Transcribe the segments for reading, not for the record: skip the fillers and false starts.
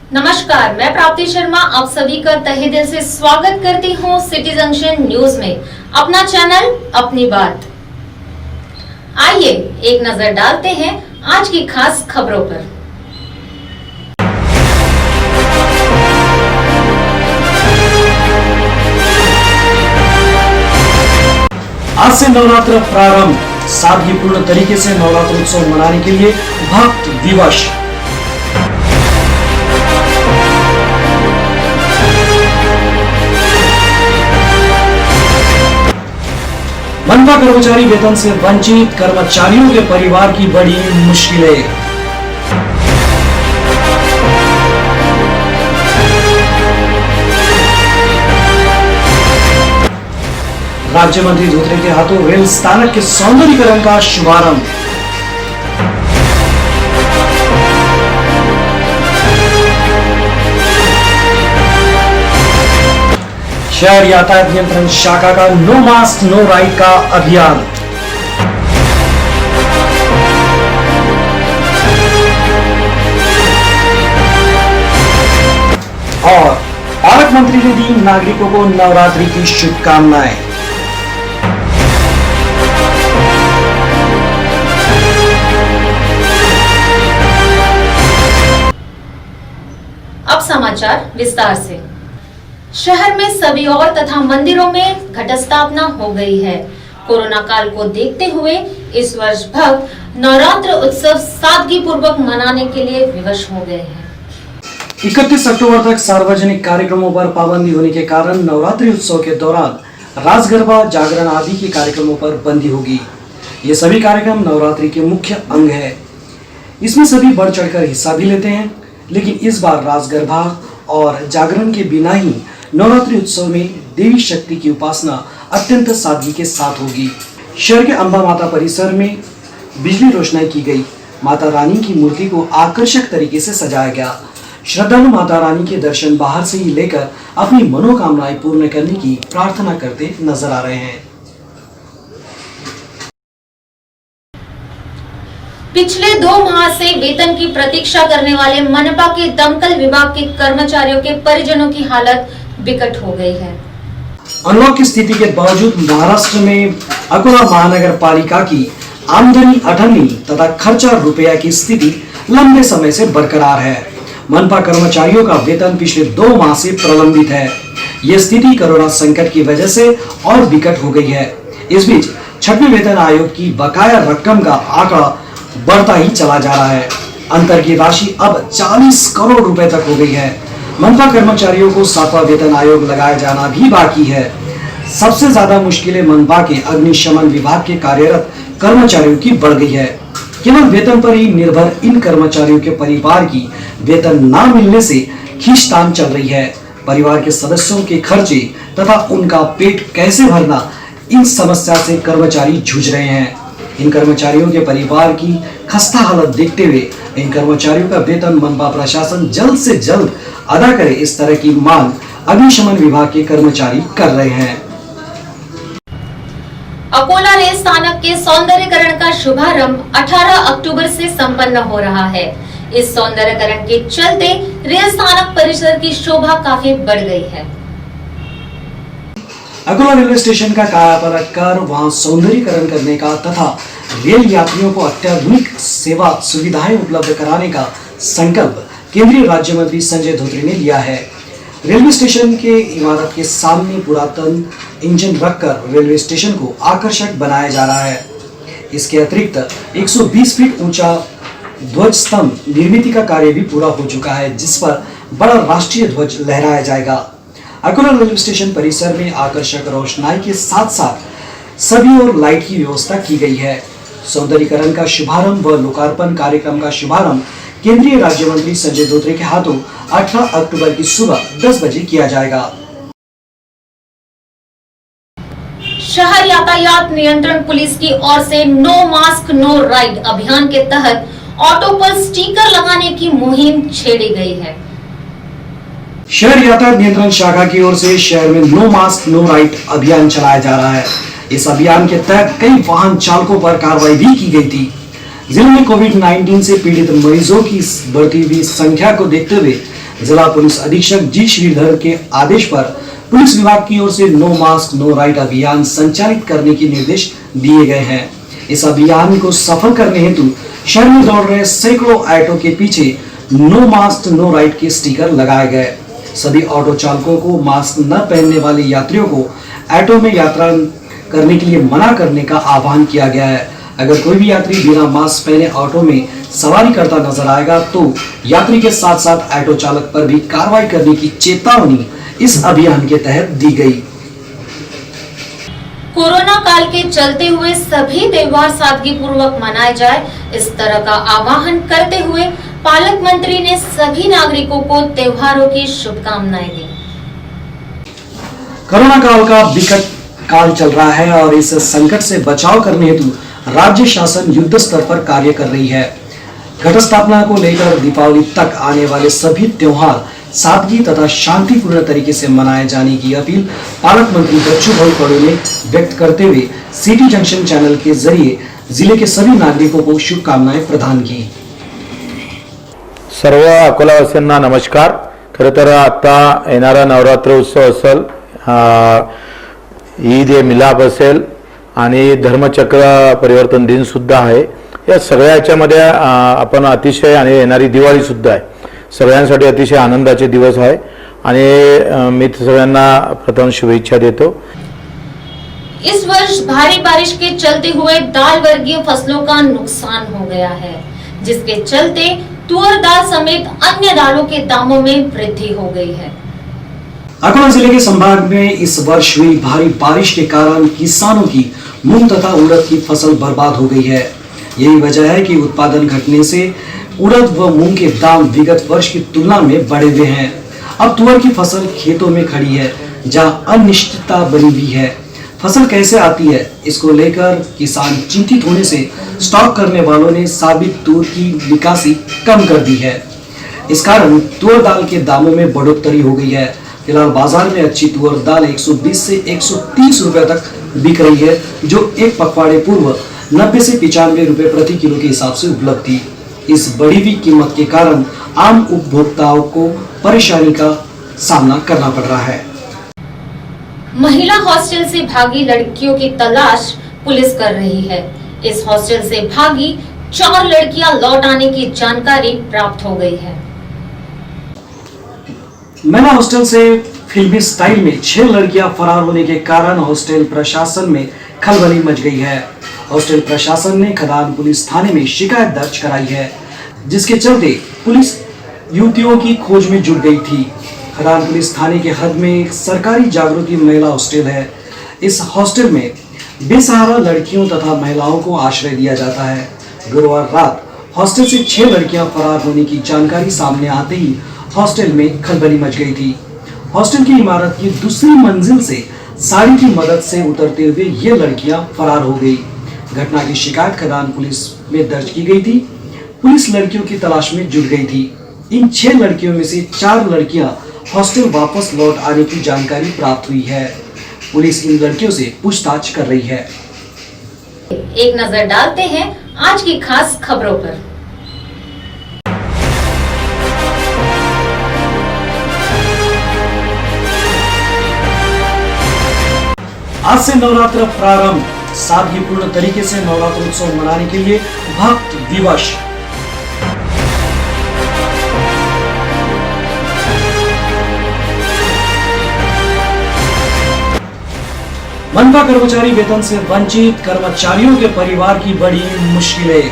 नमस्कार, मैं प्राप्ति शर्मा आप सभी का तहे दिल से स्वागत करती हूँ सिटी जंक्शन न्यूज में। अपना चैनल अपनी बात। आइए एक नजर डालते हैं आज की खास खबरों पर। आज से नवरात्र प्रारंभ, सादगीपूर्ण तरीके से नवरात्र उत्सव मनाने के लिए भक्त विवश। मनपा कर्मचारी वेतन से वंचित, कर्मचारियों के परिवार की बड़ी मुश्किलें। राज्य मंत्री धोत्रे के हाथों रेल स्थानक के सौंदर्यीकरण का शुभारंभ। शहर यातायात नियंत्रण शाखा का नो मास्क नो राइड का अभियान। और पालक मंत्री ने दी नागरिकों को नवरात्रि की शुभकामनाएं। अब समाचार विस्तार से। शहर में सभी और तथा मंदिरों में घट स्थापना हो गई है। कोरोना काल को देखते हुए इस वर्ष भक्त नवरात्र उत्सव सादगी पूर्वक मनाने के लिए विवश हो गए हैं। 31 अक्टूबर तक सार्वजनिक कार्यक्रमों पर पाबंदी होने के कारण नवरात्रि उत्सव के दौरान रास गरबा, जागरण आदि के कार्यक्रमों पर बंदी होगी। ये सभी कार्यक्रम नवरात्रि के मुख्य अंग है। इसमें सभी बढ़ चढ़कर हिस्सा भी लेते हैं, लेकिन इस बार रास गरबा और जागरण के बिना ही नवरात्रि उत्सव में देवी शक्ति की उपासना अत्यंत सादगी के साथ होगी। शहर के अंबा माता परिसर में बिजली रोशनाई की गई। माता रानी की मूर्ति को आकर्षक तरीके से सजाया गया। श्रद्धालु माता रानी के दर्शन बाहर से ही लेकर अपनी मनोकामनाएं पूर्ण करने की प्रार्थना करते नजर आ रहे हैं। पिछले 2 माह से वेतन की प्रतीक्षा करने वाले मनपा के दमकल विभाग के कर्मचारियों के परिजनों की हालत विकट हो गई है। अनलॉक की स्थिति के बावजूद महाराष्ट्र में अकोला महानगर पालिका की आमदनी अठन्नी तथा खर्चा रुपया की स्थिति लंबे समय से बरकरार है। मनपा कर्मचारियों का वेतन पिछले 2 माह से प्रलंबित है। ये स्थिति कोरोना संकट की वजह से और विकट हो गई है। इस बीच 6वें वेतन आयोग की बकाया रकम का आंकड़ा बढ़ता ही चला जा रहा है। अंतर की राशि अब 40 करोड़ रुपए तक हो गई है। मनपा कर्मचारियों को 7वां वेतन आयोग लगाया जाना भी बाकी है। सबसे ज्यादा मुश्किलें मनपा के अग्निशमन विभाग के कार्यरत कर्मचारियों की बढ़ गई है। केवल वेतन पर ही निर्भर इन कर्मचारियों के परिवार की वेतन न मिलने से खींचतान चल रही है। परिवार के सदस्यों के खर्चे तथा उनका पेट कैसे भरना, इन समस्या से कर्मचारी जूझ रहे हैं। इन कर्मचारियों के परिवार की खस्ता हालत देखते हुए इन कर्मचारियों का वेतन मनपा प्रशासन जल्द से जल्द अदा करे, इस तरह की मांग अग्निशमन विभाग के कर्मचारी कर रहे हैं। अकोला रेल स्थानक के सौंदर्यीकरण का शुभारंभ 18 अक्टूबर से संपन्न हो रहा है। इस सौंदर्यीकरण के चलते रेल स्थानक परिसर की शोभा काफी बढ़ गई है। अकोला रेलवे स्टेशन का कायापलट कर वहां सौंदर्यीकरण करने का तथा रेल यात्रियों को अत्याधुनिक सेवा सुविधाएं उपलब्ध कराने का संकल्प केंद्रीय राज्य मंत्री संजय धोत्रे ने लिया है। रेलवे स्टेशन के इमारत के सामने पुरातन इंजन रखकर रेलवे स्टेशन को आकर्षक बनाया जा रहा है। इसके अतिरिक्त 120 फीट ऊंचा ध्वज स्तंभ निर्मित का कार्य भी पूरा हो चुका है, जिस पर बड़ा राष्ट्रीय ध्वज लहराया जाएगा। अकोला रेलवे स्टेशन परिसर में आकर्षक रोशनाई के साथ साथ सभी ओर लाइट की व्यवस्था की गई है। सौंदर्यीकरण का शुभारंभ व लोकार्पण कार्यक्रम का शुभारंभ केंद्रीय राज्य मंत्री संजय धोत्रे के हाथों 18 अक्टूबर की सुबह 10 बजे किया जाएगा। शहर यातायात नियंत्रण पुलिस की ओर से नो मास्क नो राइड अभियान के तहत ऑटो पर स्टिकर लगाने की मुहिम छेड़ी गई है। शहर यातायात नियंत्रण शाखा की ओर से शहर में नो मास्क नो राइड अभियान चलाया जा रहा है। इस अभियान के तहत कई वाहन चालकों पर कार्रवाई भी की गई थी। जिले में कोविड-19 से पीड़ित मरीजों की बढ़ती हुई संख्या को देखते हुए जिला पुलिस अधीक्षक जी श्रीधर के आदेश पर पुलिस विभाग की ओर से नो मास्क नो राइड अभियान संचालित करने के निर्देश दिए गए हैं। इस अभियान को सफल करने हेतु शहर में दौड़ रहे सैकड़ों ऑटो के पीछे नो मास्क नो राइड के स्टिकर लगाए गए। सभी ऑटो चालकों को मास्क न पहनने वाले यात्रियों को ऑटो में यात्रा करने के लिए मना करने का आह्वान किया गया है। अगर कोई भी यात्री बिना मास्क पहने ऑटो में सवारी करता नजर आएगा तो यात्री के साथ साथ ऑटो चालक पर भी कार्रवाई करने की चेतावनी इस अभियान के तहत दी गई। कोरोना काल के चलते हुए सभी त्योहार सादगी पूर्वक मनाए जाए, इस तरह का आह्वान करते हुए पालक मंत्री ने सभी नागरिकों को त्योहारों की शुभकामनाएं दी। कोरोना काल का विकट काल चल रहा है और इस संकट से बचाव करने हेतु राज्य शासन युद्ध स्तर पर कार्य कर रही है। घट स्थापना को लेकर दीपावली तक आने वाले सभी त्योहार सादगी तथा शांतिपूर्ण तरीके से मनाए जाने की अपील पालक मंत्री बच्चूभाई कडू ने व्यक्त करते हुए सिटी जंक्शन चैनल के जरिए जिले के सभी नागरिकों को शुभकामनाएं प्रदान की। सर्व अकोलावासियांना नमस्कार। खरं तर आता येणारा नवरात्र उत्सव असेल, ईद ए मिलाप असेल आणि धर्मचक्र परिवर्तन दिन सुद्धा आहे। या सगळ्याच्यामध्ये आपण अतिशय आणि येणारी दिवाळी सुद्धा आहे, सगळ्यांसाठी अतिशय आनंदाचे दिवस आहे आणि मी सगळ्यांना प्रथम शुभेच्छा देतो। इस वर्ष भारी बारिश के चलते हुए दाल वर्गीय फसलों का नुकसान हो गया है, जिसके चलते तुअर दाल समेत अन्य दालों के दामों में वृद्धि हो गई है। अकोला जिले के संभाग में इस वर्ष हुई भारी बारिश के कारण किसानों की मूंग तथा उड़द की फसल बर्बाद हो गई है। यही वजह है कि उत्पादन घटने से उड़द व मूंग के दाम विगत वर्ष की तुलना में बढ़े हुए हैं। अब तुअर की फसल खेतों में खड़ी है, जहां अनिश्चितता बनी हुई है। फसल कैसे आती है, इसको लेकर किसान चिंतित होने से स्टॉक करने वालों ने साबित तुअर की निकासी कम कर दी है। इस कारण तुअर दाल के दामों में बढ़ोतरी हो गई है। फिलहाल बाजार में अच्छी तुअर दाल 120 से 130 रुपए तक बिक रही है, जो एक पखवाड़े पूर्व 90 से 95 रुपए प्रति किलो के हिसाब से उपलब्ध थी। इस बढ़ी हुई कीमत के कारण आम उपभोक्ताओं को परेशानी का सामना करना पड़ रहा है। महिला हॉस्टल से भागी लड़कियों की तलाश पुलिस कर रही है। इस हॉस्टल से भागी 4 लड़कियां लौट आने की जानकारी प्राप्त हो गई है। महिला हॉस्टल से फिल्मी स्टाइल में 6 लड़कियां फरार होने के कारण हॉस्टल प्रशासन में खलबली मच गई है। हॉस्टल प्रशासन ने खदान पुलिस थाने में शिकायत दर्ज कराई है, जिसके चलते पुलिस युवतियों की खोज में जुट गई थी। खदान पुलिस थाने के हद में एक सरकारी जागृति महिला हॉस्टल है। इस हॉस्टल में बेसहारा लड़कियों तथा महिलाओं को आश्रय दिया जाता है। गुरुवार रात हॉस्टल से 6 लड़कियां फरार होने की जानकारी सामने आते ही हॉस्टल में खलबली मच गई थी। हॉस्टल की इमारत की दूसरी मंजिल से साड़ी की मदद से उतरते हुए ये लड़कियां फरार हो गई। घटना की शिकायत खदान पुलिस में दर्ज की गई थी। पुलिस लड़कियों की तलाश में जुट गई थी। इन 6 लड़कियों में से 4 लड़कियां हॉस्टल वापस लौट आने की जानकारी प्राप्त हुई है। पुलिस इन लड़कियों से पूछताछ कर रही है। एक नजर डालते हैं आज की खास खबरों पर। आज से नवरात्र प्रारंभ, सादगीपूर्ण तरीके से नवरात्र उत्सव मनाने के लिए भक्त दिवस। मनपा कर्मचारी वेतन से वंचित, कर्मचारियों के परिवार की बड़ी मुश्किलें।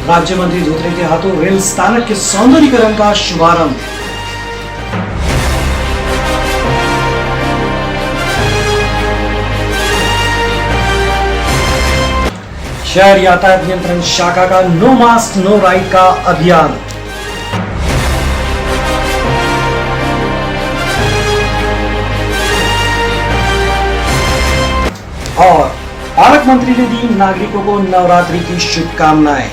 राज्य मंत्री धोत्रे के हाथों रेल स्थानक के सौंदर्यीकरण का शुभारंभ। शहर यातायात नियंत्रण शाखा का नो मास्क नो राइड का अभियान। और पालक मंत्री ने दी नागरिकों को नवरात्रि की शुभकामनाएं।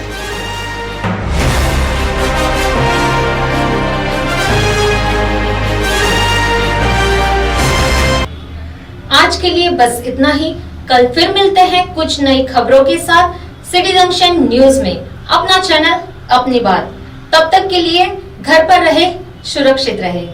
आज के लिए बस इतना ही। कल फिर मिलते हैं कुछ नई खबरों के साथ सिटी जंक्शन न्यूज में। अपना चैनल अपनी बात। तब तक के लिए घर पर रहे, सुरक्षित रहे।